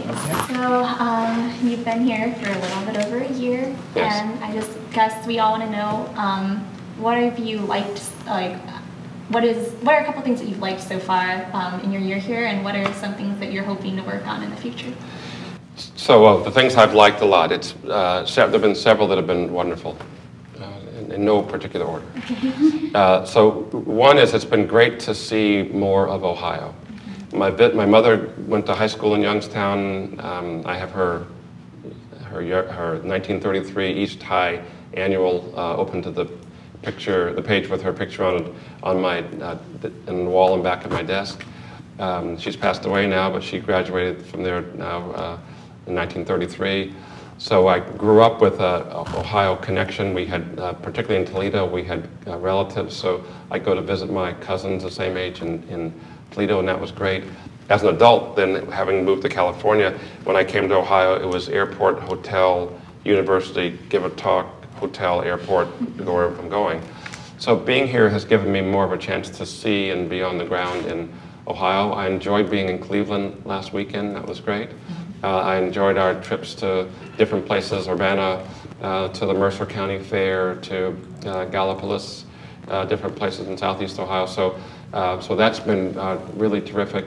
Okay. So you've been here for a little bit over a year, yes. And I just guess we all want to know what have you liked, like what are a couple things that you've liked so far in your year here, and what are some things that you're hoping to work on in the future? So the things I've liked a lot, there have been several that have been wonderful, in no particular order. So one is it's been great to see more of Ohio. My mother went to high school in Youngstown. I have her 1933 East High annual open to the page with her picture on my in the wall and back of my desk. She's passed away now, but she graduated from there now in 1933. So I grew up with an Ohio connection. We had, particularly in Toledo, we had relatives. So I go to visit my cousins the same age in Toledo, and that was great. As an adult, then having moved to California, when I came to Ohio, it was airport, hotel, university, give a talk, hotel, airport, wherever I'm going. So being here has given me more of a chance to see and be on the ground in Ohio. I enjoyed being in Cleveland last weekend. That was great. I enjoyed our trips to different places, Urbana, to the Mercer County Fair, to Gallipolis, different places in Southeast Ohio. So that's been really terrific.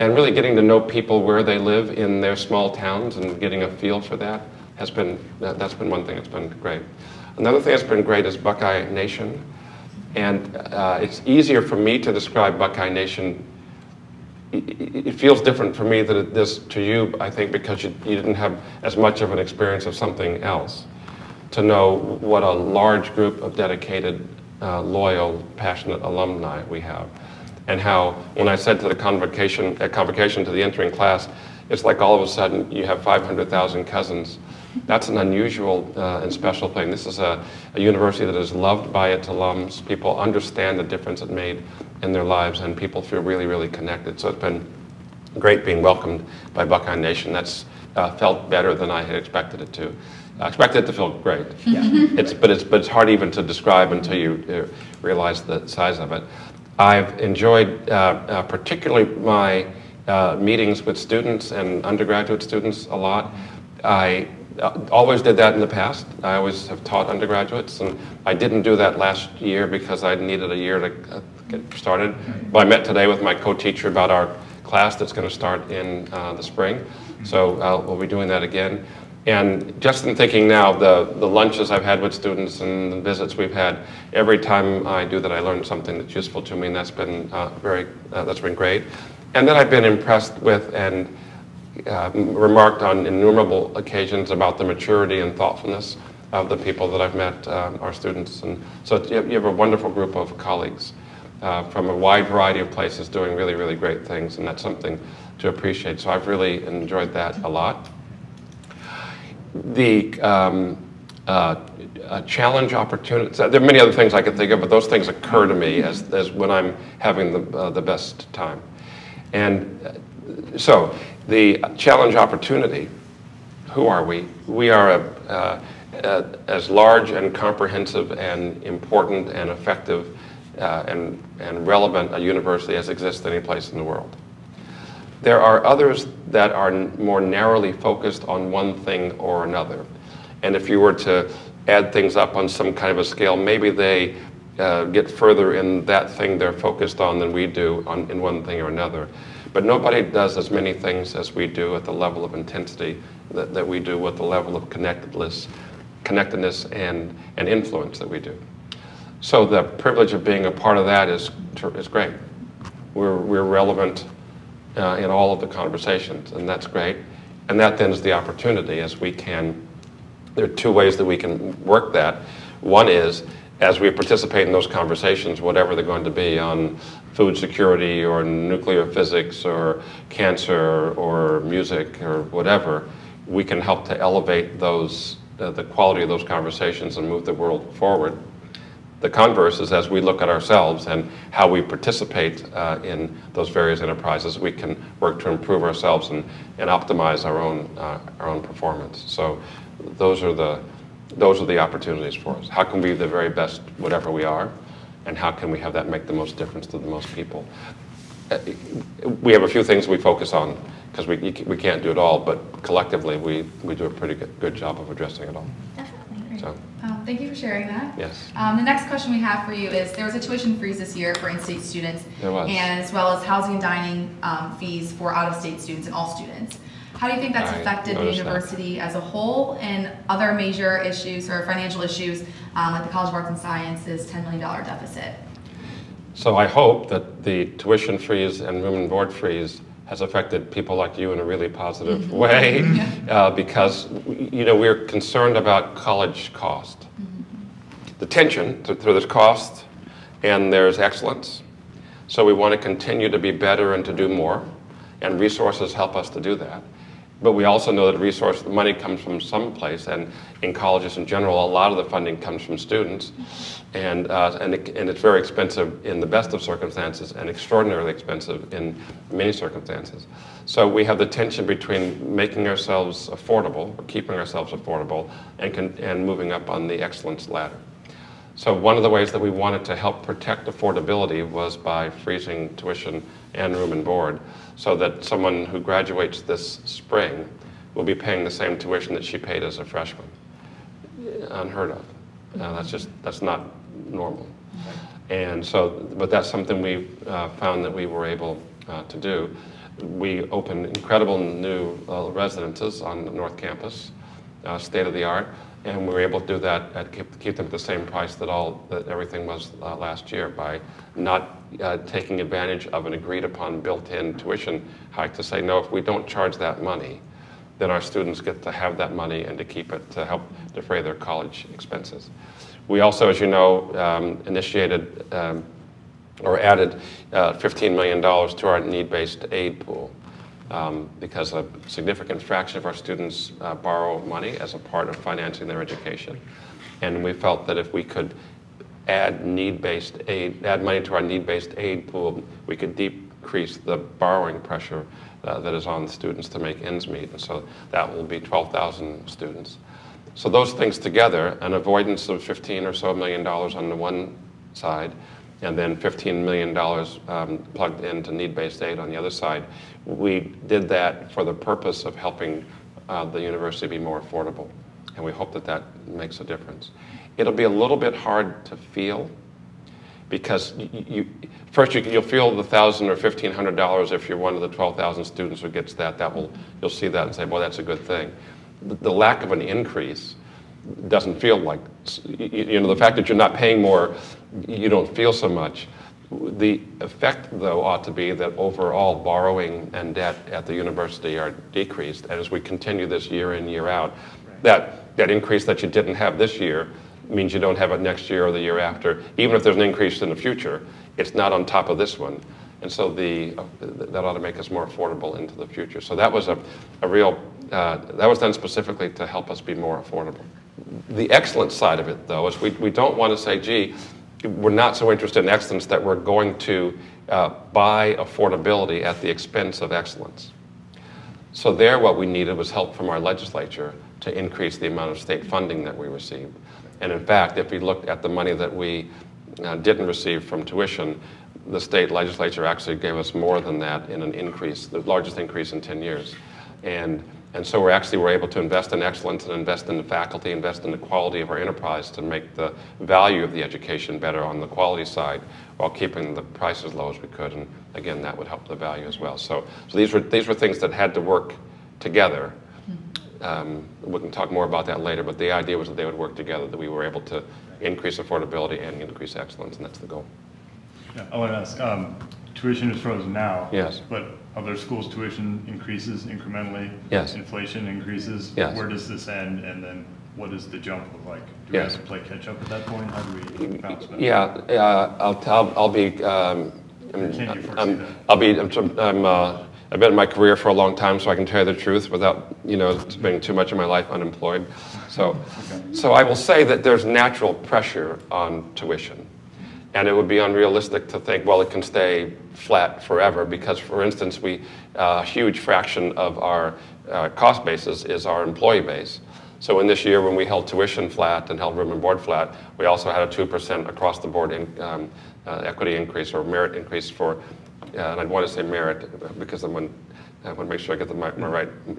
And really getting to know people where they live in their small towns and getting a feel for that that's been one thing that's been great. Another thing that's been great is Buckeye Nation. And it's easier for me to describe Buckeye Nation. It feels different for me than it does to you, I think, because you didn't have as much of an experience of something else. To know what a large group of dedicated, loyal, passionate alumni we have. And how, when I said to the convocation to the entering class, it's like all of a sudden you have 500,000 cousins. That's an unusual and special thing. This is a university that is loved by its alums. People understand the difference it made in their lives, and people feel really, really connected. So it's been great being welcomed by Buckeye Nation. That's felt better than I had expected it to. I expected it to feel great. Yeah. But it's hard even to describe until you realize the size of it. I've enjoyed particularly my meetings with students and undergraduate students a lot. I always did that in the past. I always have taught undergraduates, and I didn't do that last year because I needed a year to get started. But I met today with my co-teacher about our class that's going to start in the spring. So we'll be doing that again. And just in thinking now, the lunches I've had with students and the visits we've had, every time I do that, I learn something that's useful to me, and that's been that's been great. And then I've been impressed with and remarked on innumerable occasions about the maturity and thoughtfulness of the people that I've met, our students. And so you have a wonderful group of colleagues from a wide variety of places doing really, really great things, and that's something to appreciate. So I've really enjoyed that a lot. The challenge opportunities, there are many other things I could think of, but those things occur to me as when I'm having the best time. And so the challenge opportunity, who are we? We are as large and comprehensive and important and effective and relevant a university as exists any place in the world. There are others that are more narrowly focused on one thing or another. And if you were to add things up on some kind of a scale, maybe they get further in that thing they're focused on than we do in one thing or another. But nobody does as many things as we do at the level of intensity that we do, with the level of connectedness and influence that we do. So the privilege of being a part of that is great. We're relevant in all of the conversations, and that's great. And that then is the opportunity as we can, there are two ways that we can work that. One is, as we participate in those conversations, whatever they're going to be, on food security or nuclear physics or cancer or music or whatever, we can help to elevate those, the quality of those conversations and move the world forward. The converse is, as we look at ourselves and how we participate in those various enterprises, we can work to improve ourselves and optimize our own performance. So those are the opportunities for us. How can we be the very best whatever we are, and how can we have that make the most difference to the most people? we have a few things we focus on because we can't do it all, but collectively we do a pretty good job of addressing it all. Definitely. So, thank you for sharing that. yes. The next question we have for you is, there was a tuition freeze this year for in-state students, There was. and as well as housing and dining fees for out-of-state students and all students. How do you think that's I affected the noticed that. university as a whole, and other major issues or financial issues like the College of Arts and Sciences $10 million deficit? So I hope that the tuition freeze and room and board freeze has affected people like you in a really positive way, because we're concerned about college cost. The tension through this cost, and there's excellence. So we want to continue to be better and to do more, and resources help us to do that. But we also know that money comes from some place, and in colleges in general, a lot of the funding comes from students, and it's very expensive in the best of circumstances and extraordinarily expensive in many circumstances. So we have the tension between making ourselves affordable, or keeping ourselves affordable, and moving up on the excellence ladder. So one of the ways that we wanted to help protect affordability was by freezing tuition and room and board, so that someone who graduates this spring will be paying the same tuition that she paid as a freshman. Unheard of. That's not normal. And so, but that's something we found that we were able to do. We opened incredible new residences on the North Campus, state of the art, and we were able to do that at keep them at the same price that everything was last year, by not taking advantage of an agreed upon built-in tuition hike, to say, no, if we don't charge that money, then our students get to have that money and to keep it to help defray their college expenses. We also, as you know, initiated or added $15 million to our need-based aid pool, because a significant fraction of our students borrow money as a part of financing their education. And we felt that if we could add money to our need-based aid pool, we could decrease the borrowing pressure that is on students to make ends meet. And so that will be 12,000 students. So those things together, an avoidance of $15 or so million on the one side, and then $15 million plugged into need-based aid on the other side. We did that for the purpose of helping the university be more affordable, and we hope that that makes a difference. It'll be a little bit hard to feel, because first you'll feel the $1,000 or $1,500 if you're one of the 12,000 students who gets that. You'll see that and say, well, that's a good thing. The lack of an increase doesn't feel like, the fact that you're not paying more, you don't feel so much. The effect, though, ought to be that overall borrowing and debt at the university are decreased, and as we continue this year in, year out, that increase that you didn't have this year means you don't have it next year or the year after. Even if there's an increase in the future, it's not on top of this one. And so that ought to make us more affordable into the future. So that was that was done specifically to help us be more affordable. The excellence side of it, though, is we don't want to say, gee, we're not so interested in excellence that we're going to buy affordability at the expense of excellence. So there, what we needed was help from our legislature to increase the amount of state funding that we received. And in fact, if we looked at the money that we didn't receive from tuition, the state legislature actually gave us more than that in an increase, the largest increase in 10 years. And so we're able to invest in excellence and invest in the faculty, invest in the quality of our enterprise to make the value of the education better on the quality side, while keeping the price as low as we could. And again, that would help the value as well. So these were things that had to work together. We can talk more about that later, but the idea was that they would work together, that we were able to increase affordability and increase excellence, and that's the goal. Yeah, I want to ask, tuition is frozen now. Yes. But other schools' tuition increases incrementally. Yes. Inflation increases. Yes. Where does this end, and then what does the jump look like? Do we Yes. have to play catch up at that point? How do we bounce back? Yeah, I'll be. Can you foresee that? I've been in my career for a long time, so I can tell you the truth without spending too much of my life unemployed. So I will say that there's natural pressure on tuition. And it would be unrealistic to think, well, it can stay flat forever, because, for instance, a huge fraction of our cost basis is our employee base. So in this year, when we held tuition flat and held room and board flat, we also had a 2% across the board equity increase or merit increase for and I want to say merit because I want to make sure I get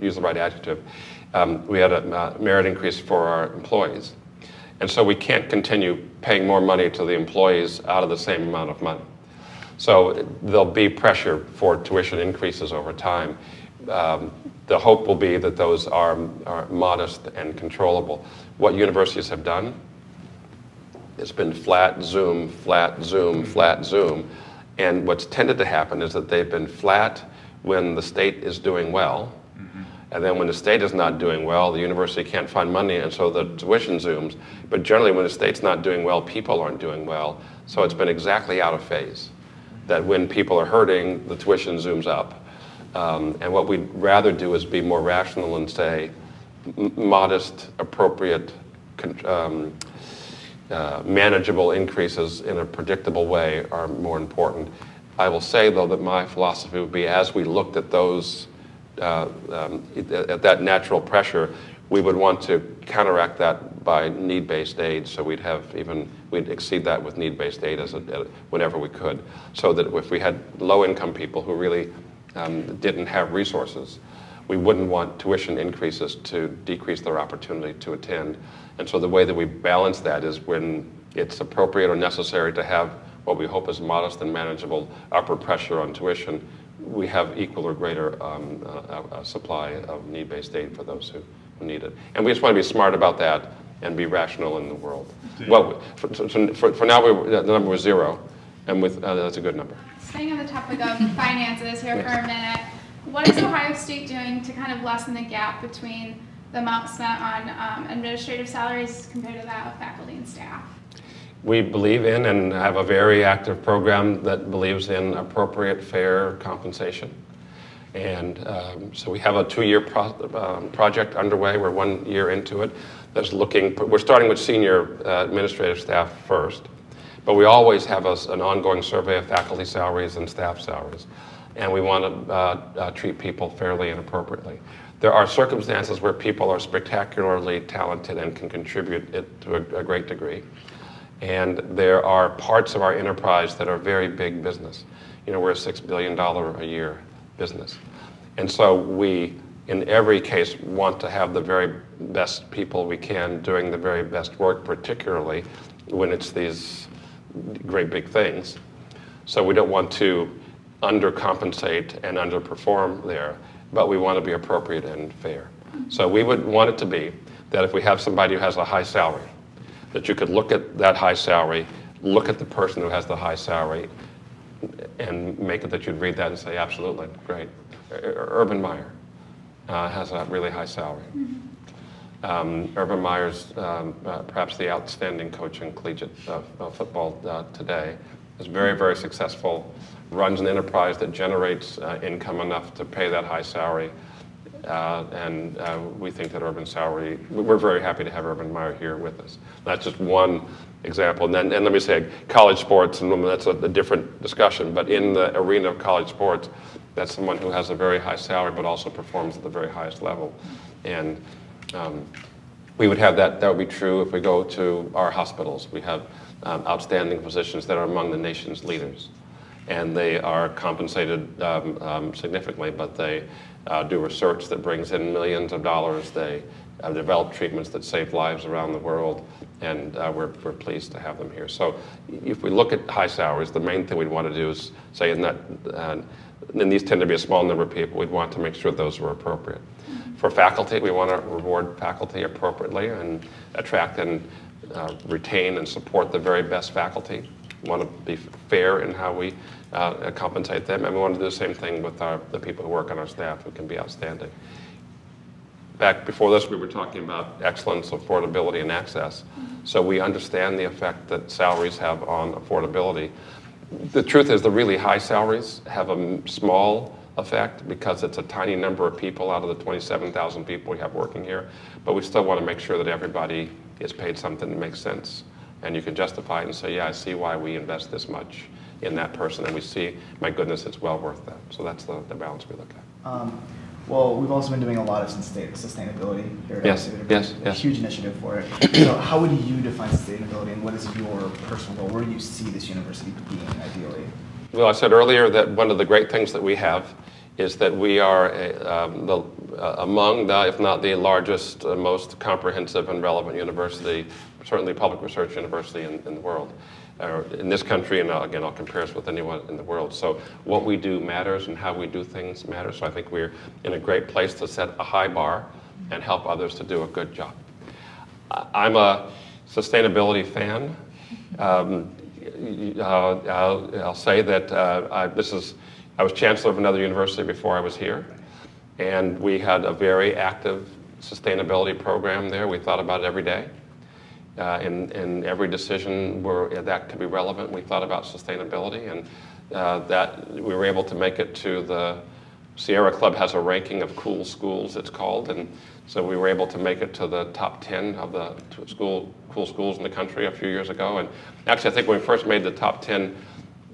use the right adjective. We had a merit increase for our employees. And so we can't continue paying more money to the employees out of the same amount of money. So there'll be pressure for tuition increases over time. The hope will be that those are modest and controllable. What universities have done, it's been flat zoom, flat zoom, flat zoom. And what's tended to happen is that they've been flat when the state is doing well. And then when the state is not doing well, the university can't find money, and so the tuition zooms. But generally, when the state's not doing well, people aren't doing well. So it's been exactly out of phase. That when people are hurting, the tuition zooms up. And what we'd rather do is be more rational and say modest, appropriate, manageable increases in a predictable way are more important. I will say, though, that my philosophy would be as we looked at those at that natural pressure, we would want to counteract that by need-based aid. So we'd exceed that with need-based aid whenever we could. So that if we had low-income people who really didn't have resources, we wouldn't want tuition increases to decrease their opportunity to attend. And so the way that we balance that is when it's appropriate or necessary to have what we hope is modest and manageable upward pressure on tuition, we have equal or greater supply of need-based aid for those who need it. And we just want to be smart about that and be rational in the world. Well, for now, the number was 0, and that's a good number. Staying on the topic of finances here for a minute, what is Ohio State doing to kind of lessen the gap between the amount spent on administrative salaries compared to that of faculty and staff? We believe in and have a very active program that believes in appropriate, fair compensation. And so we have a 2-year project underway. We're 1 year into it. We're starting with senior administrative staff first, but we always have an ongoing survey of faculty salaries and staff salaries. And we want to treat people fairly and appropriately. There are circumstances where people are spectacularly talented and can contribute it to a great degree. And there are parts of our enterprise that are very big business. We're a $6 billion a year business. And so we, in every case, want to have the very best people we can doing the very best work, particularly when it's these great big things. So we don't want to undercompensate and underperform there, but we want to be appropriate and fair. So we would want it to be that if we have somebody who has a high salary, that you could look at that high salary, look at the person who has the high salary, and make it that you'd read that and say, absolutely, great. Urban Meyer has a really high salary. Urban Meyer's perhaps the outstanding coach in collegiate football today. Is very, very successful, runs an enterprise that generates income enough to pay that high salary. And we think that we're very happy to have Urban Meyer here with us. That's just one example. And let me say, college sports, and that's a different discussion, but in the arena of college sports, that's someone who has a very high salary but also performs at the very highest level. And we would have that would be true if we go to our hospitals. We have outstanding physicians that are among the nation's leaders. And they are compensated significantly, but they do research that brings in millions of dollars. They develop treatments that save lives around the world, and we're pleased to have them here. So if we look at high salaries, the main thing we'd want to do is say, and these tend to be a small number of people, we'd want to make sure those were appropriate. For faculty, we want to reward faculty appropriately and attract and retain and support the very best faculty. We want to be fair in how we compensate them, and we want to do the same thing with the people who work on our staff who can be outstanding. Back before this, we were talking about excellence, affordability, and access. So we understand the effect that salaries have on affordability. The truth is the really high salaries have a small effect because it's a tiny number of people out of the 27,000 people we have working here, but we still want to make sure that everybody is paid something that makes sense. And you can justify it and say, yeah, I see why we invest this much in that person, and we see, my goodness, it's well worth that. So that's the balance we look at. Well, we've also been doing a lot of sustainability here at NCAA. Yes. A huge initiative for it. So how would you define sustainability, and what is your personal goal? Where do you see this university being ideally? Well, I said earlier that one of the great things that we have is that we are among the, if not the largest, most comprehensive and relevant university, certainly public research university in the world, in this country, and again, I'll compare us with anyone in the world. So what we do matters, and how we do things matters. So I think we're in a great place to set a high bar and help others to do a good job. I'm a sustainability fan. I'll say that I was chancellor of another university before I was here, and we had a very active sustainability program there. We thought about it every day. In every decision that could be relevant, we thought about sustainability, and that we were able to make it to the Sierra Club has a ranking of cool schools, it's called, and so we were able to make it to the top 10 of the cool schools in the country a few years ago. And actually, I think when we first made the top 10,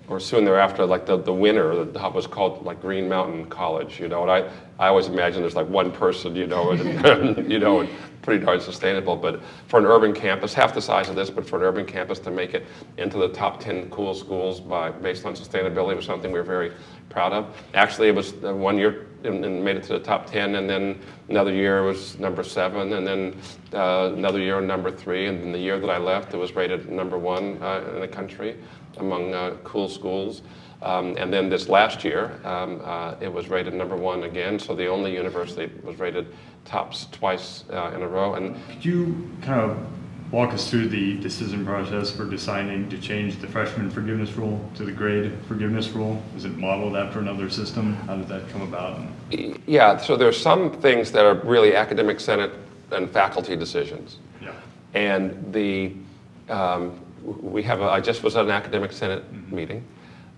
or soon thereafter, like the winner was called like Green Mountain College, and I always imagine there's like one person, and, and pretty darn sustainable. But for an urban campus, half the size of this, but for an urban campus to make it into the top 10 cool schools based on sustainability was something we were very proud of. Actually, it was 1 year and made it to the top 10, and then another year was number 7, and then another year number 3, and then the year that I left, it was rated number 1 in the country among cool schools. And then this last year, it was rated number 1 again, so the only university was rated tops twice in a row. And could you kind of walk us through the decision process for deciding to change the freshman forgiveness rule to the grade forgiveness rule? Is it modeled after another system? How did that come about? Yeah, so there's some things that are really academic senate and faculty decisions. Yeah. And I just was at an academic senate meeting.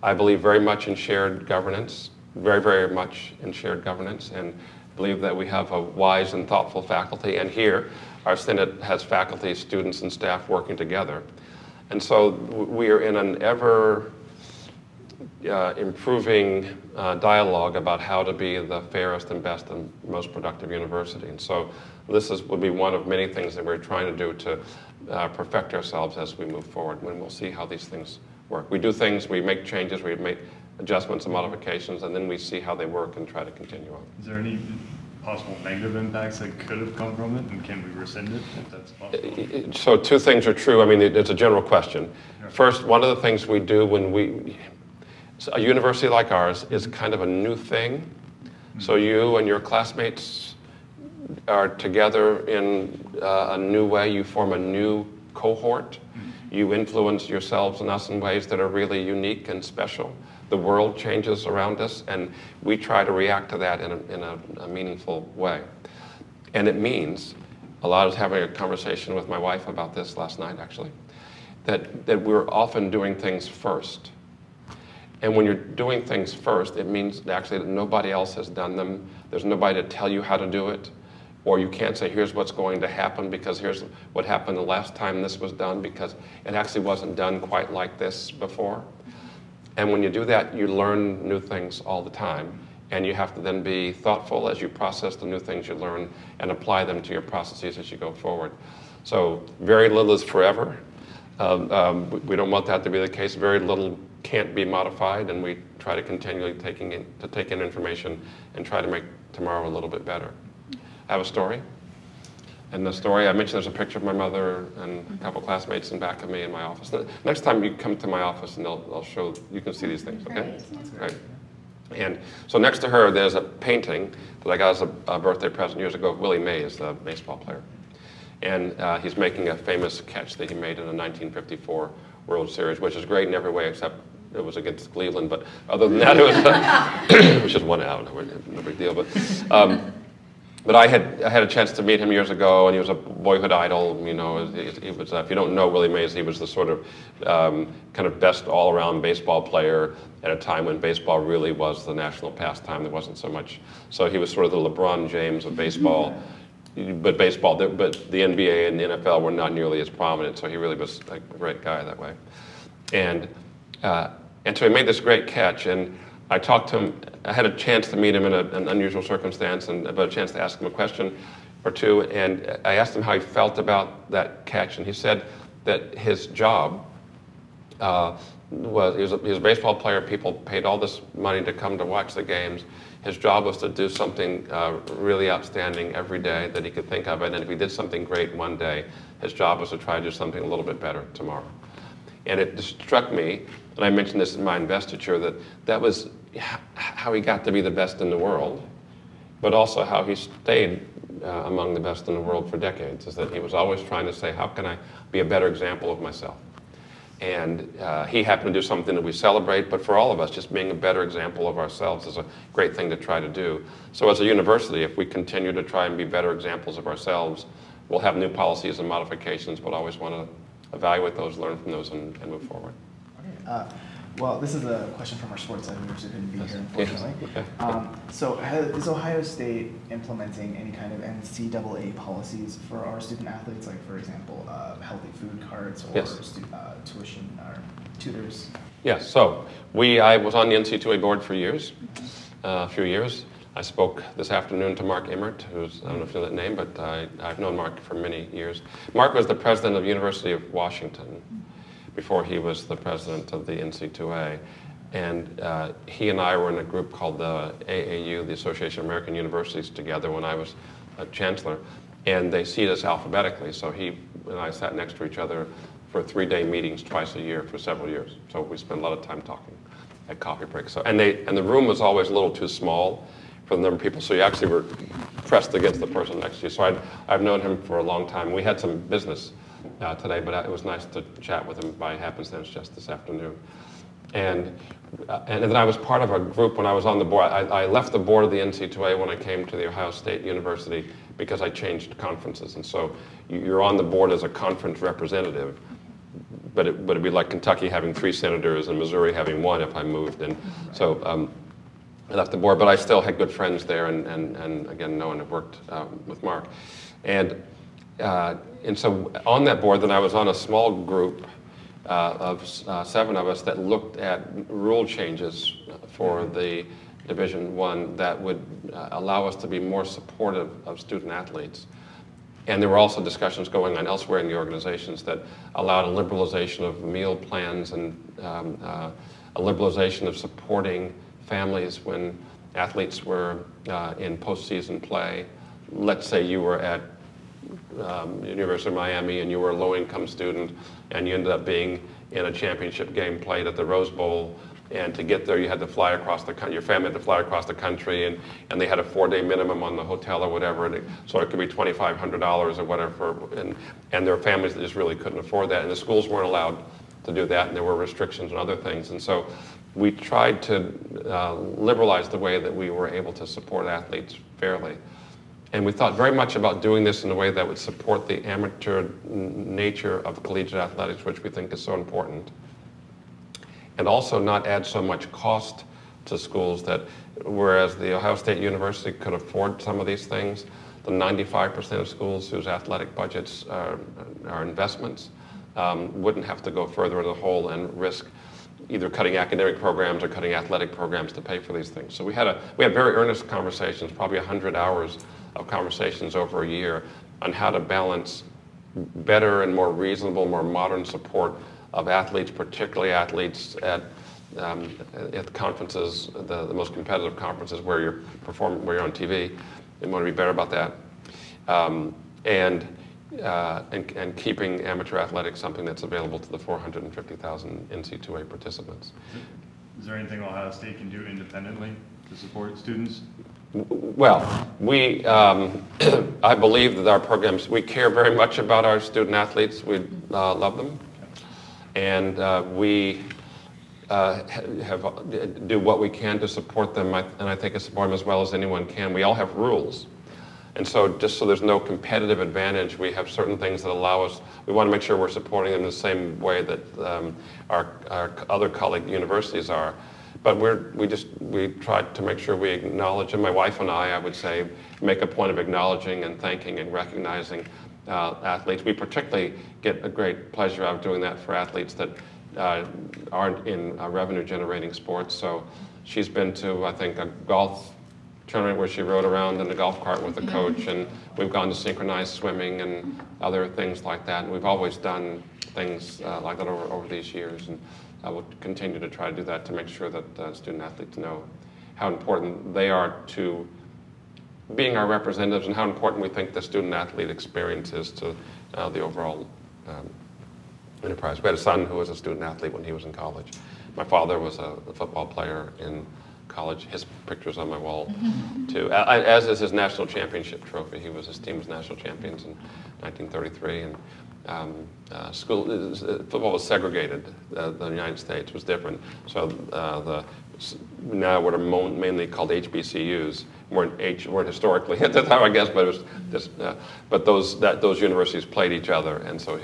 I believe very much in shared governance, very, very much in shared governance, and believe that we have a wise and thoughtful faculty. And here, our Senate has faculty, students, and staff working together. And so we are in an ever improving dialogue about how to be the fairest and best and most productive university. And so this would be one of many things that we're trying to do to perfect ourselves as we move forward, when we'll see how these things work. We do things, we make changes, we make adjustments and modifications, and then we see how they work and try to continue on. Is there any possible negative impacts that could have come from it, and can we rescind it if that's possible? So 2 things are true. I mean, it's a general question. Yeah. First, one of the things we do when a university like ours is kind of a new thing. Mm-hmm. So you and your classmates are together in a new way. You form a new cohort. Mm-hmm. You influence yourselves and us in ways that are really unique and special. The world changes around us, and we try to react to that in a meaningful way. And it means, I was having a conversation with my wife about this last night, actually, that we're often doing things first. And when you're doing things first, it means actually that nobody else has done them. There's nobody to tell you how to do it. Or you can't say, here's what's going to happen, because here's what happened the last time this was done, because it actually wasn't done quite like this before. And when you do that, you learn new things all the time. And you have to then be thoughtful as you process the new things you learn and apply them to your processes as you go forward. So very little is forever. We don't want that to be the case. Very little can't be modified, and we try to continually take in information and try to make tomorrow a little bit better. I have a story. And the story, I mentioned there's a picture of my mother and a couple classmates in back of me in my office. Next time you come to my office, and I'll show, you can see these things, okay? Great. And so next to her, there's a painting that I got as a birthday present years ago of Willie Mays, the baseball player. And he's making a famous catch that he made in the 1954 World Series, which is great in every way except it was against Cleveland. But other than that, it was just 1 out, no big deal. But I had a chance to meet him years ago, and he was a boyhood idol. He was, if you don't know Willie Mays, he was the sort of kind of best all-around baseball player at a time when baseball really was the national pastime. There wasn't so much. So he was sort of the LeBron James of baseball. But the NBA and the NFL were not nearly as prominent. So he really was a great guy that way. And so he made this great catch, and I talked to him. I had a chance to meet him in an unusual circumstance, and about a chance to ask him a question or two. And I asked him how he felt about that catch, and he said that his job he was a baseball player. People paid all this money to come to watch the games. His job was to do something really outstanding every day that he could think of it. And if he did something great one day, his job was to try to do something a little bit better tomorrow. And it just struck me, and I mentioned this in my investiture, that was how he got to be the best in the world, but also how he stayed among the best in the world for decades, is that he was always trying to say, how can I be a better example of myself? And he happened to do something that we celebrate, but for all of us, just being a better example of ourselves is a great thing to try to do. So as a university, if we continue to try and be better examples of ourselves, we'll have new policies and modifications, but always want to evaluate those, learn from those, and move forward. Okay. Well, this is a question from our sports side, who couldn't be here, unfortunately. Yes. Okay. So is Ohio State implementing any kind of NCAA policies for our student athletes, like, for example, healthy food cards or Yes. tuition or tutors? Yes, so I was on the NCAA board for years, a few years. I spoke this afternoon to Mark Emmert, who's, I don't know if you know that name, but I've known Mark for many years. Mark was the president of the University of Washington before he was the president of the NCAA. And he and I were in a group called the AAU, the Association of American Universities, together when I was a chancellor. And they seat us alphabetically, so he and I sat next to each other for 3-day meetings twice a year for several years. So we spent a lot of time talking at coffee breaks. So, and the room was always a little too small for the number of people, so you actually were pressed against the person next to you. So I've known him for a long time. We had some business today, but it was nice to chat with him by happenstance just this afternoon. And then I was part of a group when I was on the board. I left the board of the NCAA when I came to the Ohio State University because I changed conferences. And so you're on the board as a conference representative, but it'd be like Kentucky having 3 senators and Missouri having 1 if I moved. And so I left the board, but I still had good friends there, and again, know and have worked with Mark. And so on that board, then I was on a small group of 7 of us that looked at rule changes for the Division I that would allow us to be more supportive of student athletes. And there were also discussions going on elsewhere in the organizations that allowed a liberalization of meal plans and a liberalization of supporting families when athletes were in postseason play. Let's say you were at University of Miami and you were a low-income student and you ended up being in a championship game played at the Rose Bowl, and to get there you had to fly across the country, your family had to fly across the country, and they had a 4-day minimum on the hotel or whatever, and so it could be $2,500 or whatever, and there were families that just really couldn't afford that, and the schools weren't allowed to do that, and there were restrictions and other things, and so we tried to liberalize the way that we were able to support athletes fairly. And we thought very much about doing this in a way that would support the amateur nature of collegiate athletics, which we think is so important, and also not add so much cost to schools that, whereas the Ohio State University could afford some of these things, the 95% of schools whose athletic budgets are investments wouldn't have to go further in the hole and risk either cutting academic programs or cutting athletic programs to pay for these things. So we had very earnest conversations, probably 100 hours of conversations over a year on how to balance better and more reasonable, more modern support of athletes, particularly athletes at conferences, the most competitive conferences where you're on TV. They want to be better about that. And keeping amateur athletics something that's available to the 450,000 NCAA participants. Is there anything Ohio State can do independently to support students? Well, I believe that our programs, we care very much about our student athletes. We love them. And we do what we can to support them, and I think I support them as well as anyone can. We all have rules. And so just so there's no competitive advantage, we have certain things that allow us, we want to make sure we're supporting them the same way that our other colleague universities are. But we try to make sure we acknowledge, and my wife and I would say, make a point of acknowledging and thanking and recognizing athletes. We particularly get a great pleasure out of doing that for athletes that aren't in revenue-generating sports. So she's been to, I think, a golf tournament where she rode around in the golf cart with a coach, and we've gone to synchronized swimming and other things like that. And we've always done things like that over these years, and I will continue to try to do that to make sure that student athletes know how important they are to being our representatives and how important we think the student athlete experience is to the overall enterprise. We had a son who was a student athlete when he was in college. My father was a football player in college. His picture's on my wall too, as is his national championship trophy. His team was national champions in 1933, and football was segregated. The United States was different. So now what are mainly called HBCUs weren't historically at the time, I guess, but it was just, but those universities played each other, and so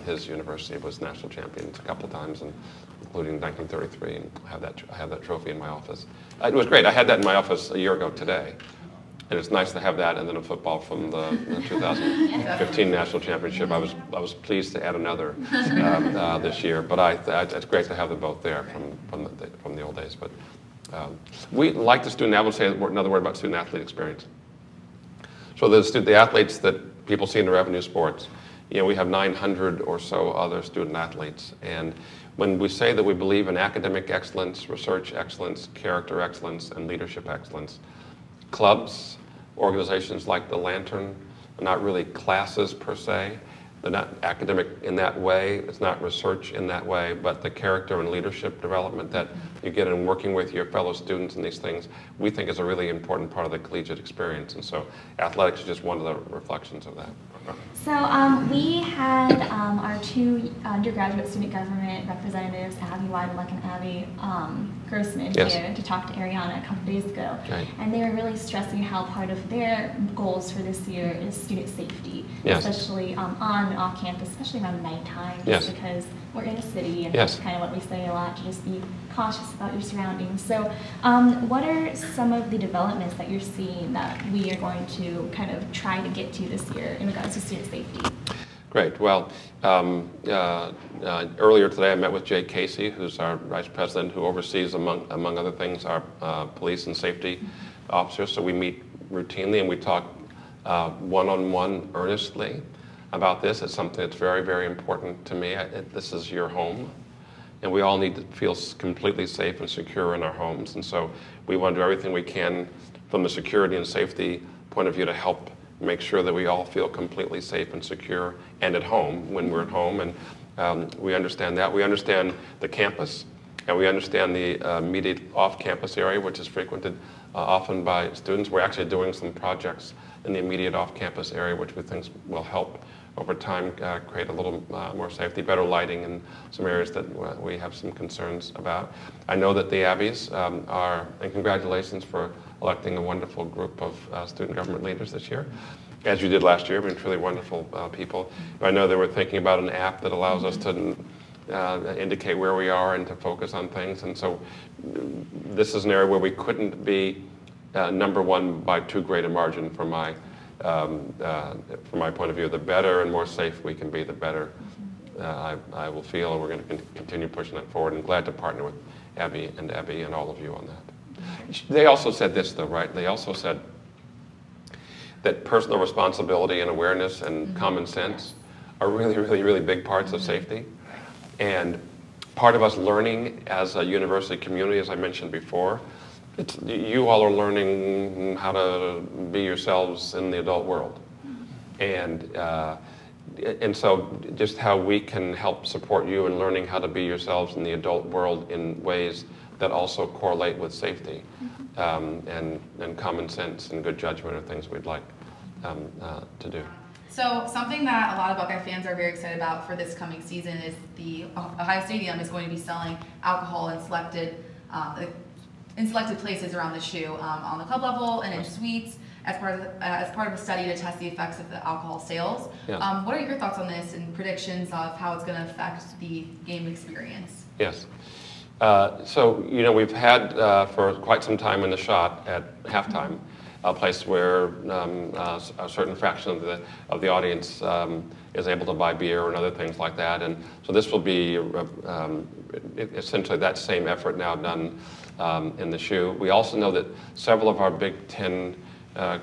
his university was national champions a couple of times, and including 1933. And I have that trophy in my office. It was great. I had that in my office a year ago today. And it's nice to have that, and then a football from the 2015 national championship. I was pleased to add another this year, but it's great to have them both there from the old days. But we like the student. I will say another word about student athlete experience. So the athletes that people see in the revenue sports, we have 900 or so other student athletes, and when we say that we believe in academic excellence, research excellence, character excellence, and leadership excellence, clubs, organizations like the Lantern are not really classes per se. They're not academic in that way. It's not research in that way, but the character and leadership development that you get in working with your fellow students and these things, we think is a really important part of the collegiate experience. And so athletics is just one of the reflections of that. So we had our two undergraduate student government representatives, Abby Weidenluck and Abby Grossman, here to talk to Ariana a couple days ago. Right. And they were really stressing how part of their goals for this year is student safety, especially on and off campus, especially around nighttime, just because we're in a city, and that's kind of what we say a lot, to just be cautious about your surroundings. So what are some of the developments that you're seeing that we are going to kind of try to get to this year in regards to student safety? Great. Well, earlier today I met with Jay Casey, who's our vice president, who oversees, among other things, our police and safety officers. So we meet routinely and we talk one-on-one earnestly about this. It's something that's very, very important to me. This is your home, and we all need to feel completely safe and secure in our homes. And so we want to do everything we can from the security and safety point of view to help make sure that we all feel completely safe and secure and at home when we're at home. And we understand that. We understand the campus, and we understand the immediate off-campus area, which is frequented often by students. We're actually doing some projects in the immediate off-campus area, which we think will help over time create a little more safety, better lighting in some areas that we have some concerns about. I know that the Abbeys and congratulations for electing a wonderful group of student government leaders this year, as you did last year. Been truly wonderful people. But I know they were thinking about an app that allows us to indicate where we are and to focus on things. And so this is an area where we couldn't be number one by too great a margin from my point of view. The better and more safe we can be, the better I will feel, and we're going to continue pushing that forward. And glad to partner with Abby and all of you on that. They also said this, though, right? They also said that personal responsibility and awareness and common sense are really, really, really big parts of safety. And part of us learning as a university community, as I mentioned before, you all are learning how to be yourselves in the adult world. And so just how we can help support you in learning how to be yourselves in the adult world in ways that also correlate with safety and common sense and good judgment are things we'd like to do. So something that a lot of Buckeye fans are very excited about for this coming season is the Ohio Stadium is going to be selling alcohol in selected places around the shoe, on the club level and in suites, as part of a study to test the effects of the alcohol sales. Yeah. What are your thoughts on this and predictions of how it's going to affect the game experience? Yes. So, we've had for quite some time in the shot at halftime a place where a certain fraction of the audience is able to buy beer and other things like that. And so this will be essentially that same effort now done in the shoe. We also know that several of our Big Ten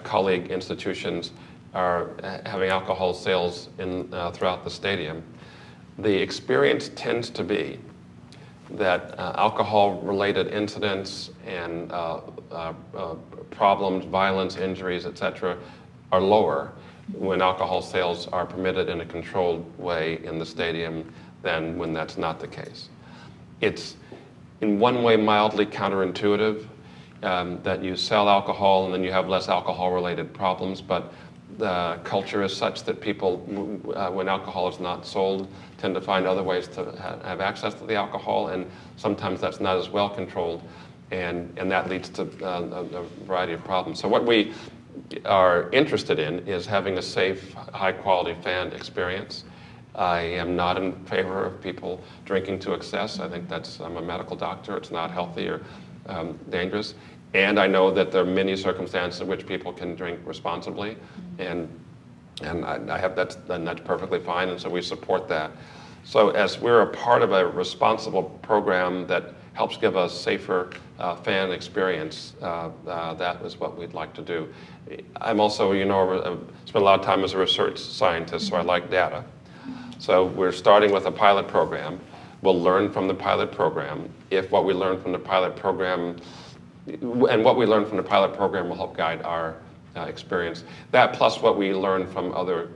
colleague institutions are having alcohol sales throughout the stadium. the experience tends to be that alcohol-related incidents and problems, violence, injuries, etc., are lower when alcohol sales are permitted in a controlled way in the stadium than when that's not the case. It's in one way mildly counterintuitive that you sell alcohol and then you have less alcohol-related problems, but the culture is such that people, when alcohol is not sold, tend to find other ways to have access to the alcohol, and sometimes that's not as well controlled, and that leads to a variety of problems. So what we are interested in is having a safe, high-quality fan experience. I am not in favor of people drinking to excess. I think I'm a medical doctor. It's not healthy or dangerous. And I know that there are many circumstances in which people can drink responsibly, and I have that's perfectly fine, and so we support that. So as we're a part of a responsible program that helps give a safer fan experience, that is what we'd like to do. I'm also, spent a lot of time as a research scientist, so I like data. So we're starting with a pilot program. We'll learn from the pilot program. If what we learn from the pilot program will help guide our experience. That plus what we learn from other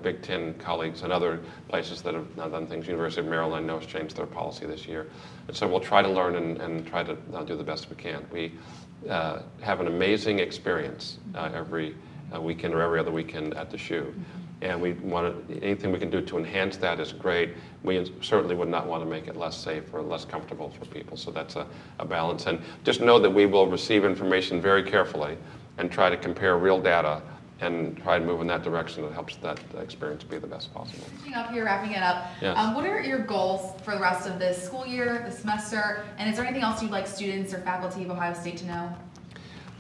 Big Ten colleagues and other places that have done things. University of Maryland, I know, has changed their policy this year. And so we'll try to learn and try to do the best we can. We have an amazing experience every weekend or every other weekend at the SHU. And we anything we can do to enhance that is great. We certainly would not want to make it less safe or less comfortable for people. So that's a balance. And just know that we will receive information very carefully and try to compare real data and try to move in that direction that helps that experience be the best possible. Finishing up here, wrapping it up, yes. What are your goals for the rest of this school year, the semester, and is there anything else you'd like students or faculty of Ohio State to know?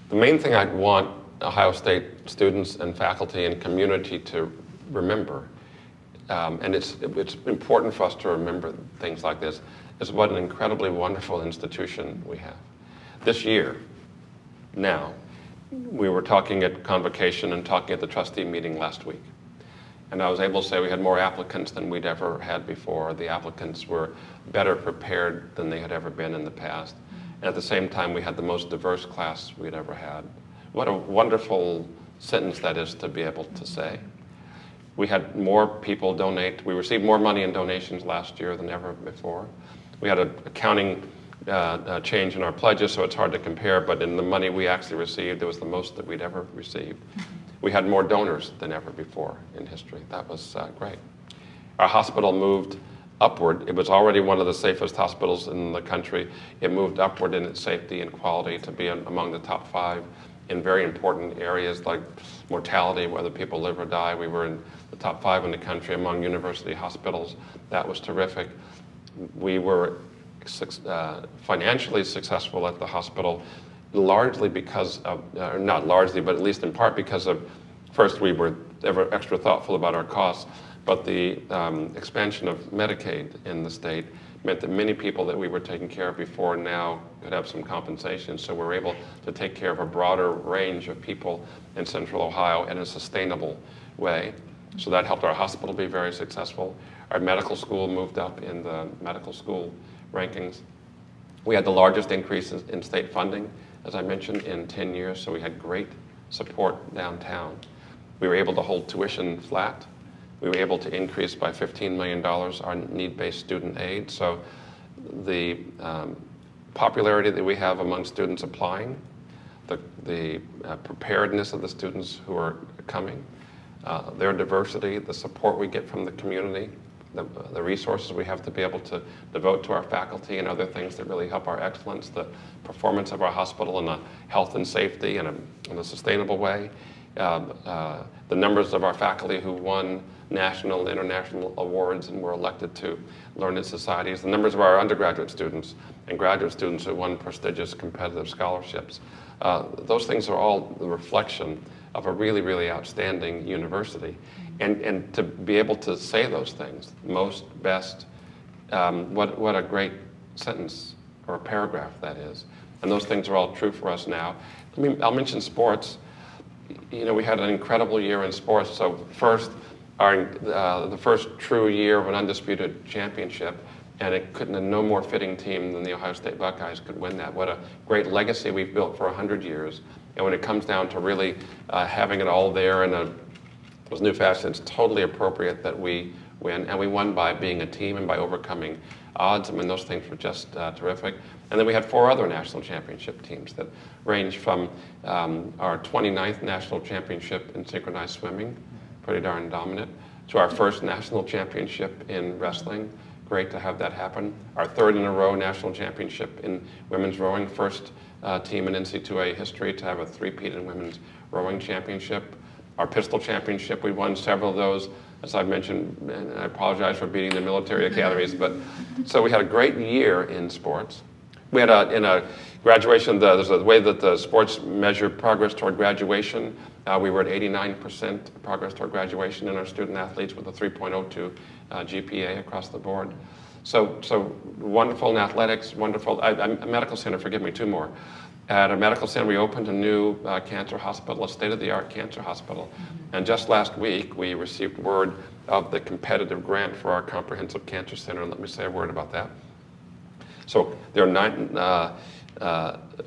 The main thing I'd want Ohio State students and faculty and community to remember, and it's important for us to remember things like this, is what an incredibly wonderful institution we have. This year, now, we were talking at convocation and talking at the trustee meeting last week. And I was able to say we had more applicants than we'd ever had before. The applicants were better prepared than they had ever been in the past. And at the same time, we had the most diverse class we'd ever had. What a wonderful sentence that is to be able to say. We had more people donate. We received more money in donations last year than ever before. We had an accounting change in our pledges, so it's hard to compare, but in the money we actually received, it was the most that we'd ever received. We had more donors than ever before in history. That was great. Our hospital moved upward. It was already one of the safest hospitals in the country. It moved upward in its safety and quality to be among the top 5 in very important areas like mortality, whether people live or die. We were in the top 5 in the country among university hospitals. That was terrific. We were financially successful at the hospital, largely because of, not largely, but at least in part because of, first, we were ever extra thoughtful about our costs, but the expansion of Medicaid in the state meant that many people that we were taking care of before now could have some compensation. So we're able to take care of a broader range of people in Central Ohio in a sustainable way. So that helped our hospital be very successful. Our medical school moved up in the medical school rankings. We had the largest increase in state funding, as I mentioned, in 10 years, so we had great support downtown. We were able to hold tuition flat. We were able to increase by $15 million our need-based student aid. So the popularity that we have among students applying, the preparedness of the students who are coming, their diversity, the support we get from the community, the resources we have to be able to devote to our faculty and other things that really help our excellence, the performance of our hospital in a health and safety in a sustainable way, the numbers of our faculty who won national and international awards and were elected to learned societies, the numbers of our undergraduate students and graduate students who won prestigious competitive scholarships. Those things are all the reflection of a really, really outstanding university. And to be able to say those things, most, best, what a great sentence or a paragraph that is. And those things are all true for us now. I'll mention sports. We had an incredible year in sports. So first, the first true year of an undisputed championship, and it couldn't, no more fitting team than the Ohio State Buckeyes could win that. What a great legacy we've built for 100 years. And when it comes down to really having it all there in those new fashion, it's totally appropriate that we win. And we won by being a team and by overcoming odds. I mean, those things were just terrific. And then we had 4 other national championship teams that range from our 29th national championship in synchronized swimming, pretty darn dominant, to our first national championship in wrestling. Great to have that happen. Our 3rd in a row national championship in women's rowing, first team in NCAA history to have a 3-peat in women's rowing championship. Our pistol championship, we won several of those, as I mentioned, and I apologize for beating the military academies, but so we had a great year in sports. We had in a graduation, there's a way that the sports measure progress toward graduation. We were at 89% progress toward graduation in our student athletes with a 3.02 GPA across the board. So wonderful in athletics, wonderful. A medical center, forgive me, 2 more. At a medical center, we opened a new cancer hospital, a state-of-the-art cancer hospital. And just last week, we received word of the competitive grant for our comprehensive cancer center. Let me say a word about that. So there are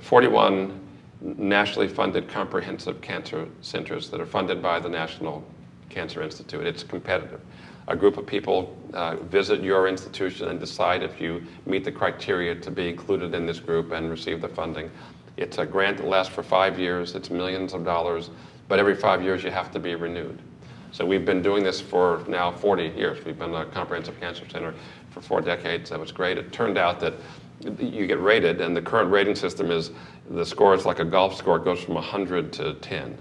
41 nationally funded comprehensive cancer centers that are funded by the National Cancer Institute. It's competitive. A group of people visit your institution and decide if you meet the criteria to be included in this group and receive the funding. It's a grant that lasts for 5 years. It's millions of dollars, but every 5 years you have to be renewed. So we've been doing this for now 40 years. We've been a comprehensive cancer center for 4 decades. That was great. It turned out that you get rated, and the current rating system is, the score is like a golf score. It goes from 100 to 10.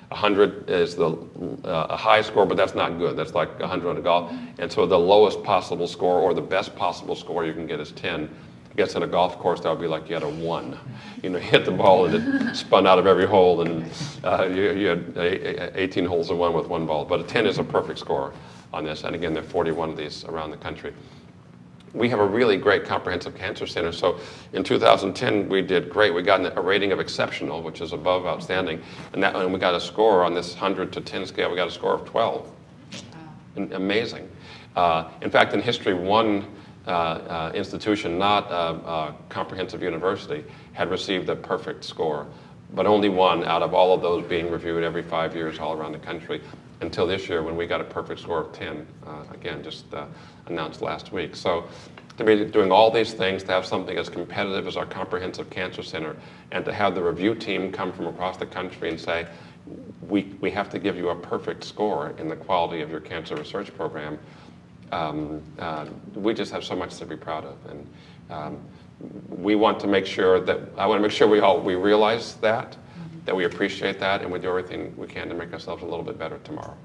100 is a high score, but that's not good. That's like 100 on a golf. And so the lowest possible score or the best possible score you can get is 10. I guess in a golf course, that would be like you had a 1. You know, you hit the ball and it spun out of every hole, and you had 18 holes in one with 1 ball. But a 10 is a perfect score on this. And again, there are 41 of these around the country. We have a really great comprehensive cancer center. So in 2010, we did great. We got a rating of exceptional, which is above outstanding. And we got a score on this 100 to 10 scale. We got a score of 12. Amazing. In fact, in history, one institution, not a comprehensive university, had received a perfect score, but only one out of all of those being reviewed every 5 years all around the country, until this year when we got a perfect score of 10, again, just announced last week. So to be doing all these things, to have something as competitive as our Comprehensive Cancer Center, and to have the review team come from across the country and say, we have to give you a perfect score in the quality of your cancer research program, we just have so much to be proud of. And we want to make sure that, I want to make sure we realize that we appreciate that, and we do everything we can to make ourselves a little bit better tomorrow.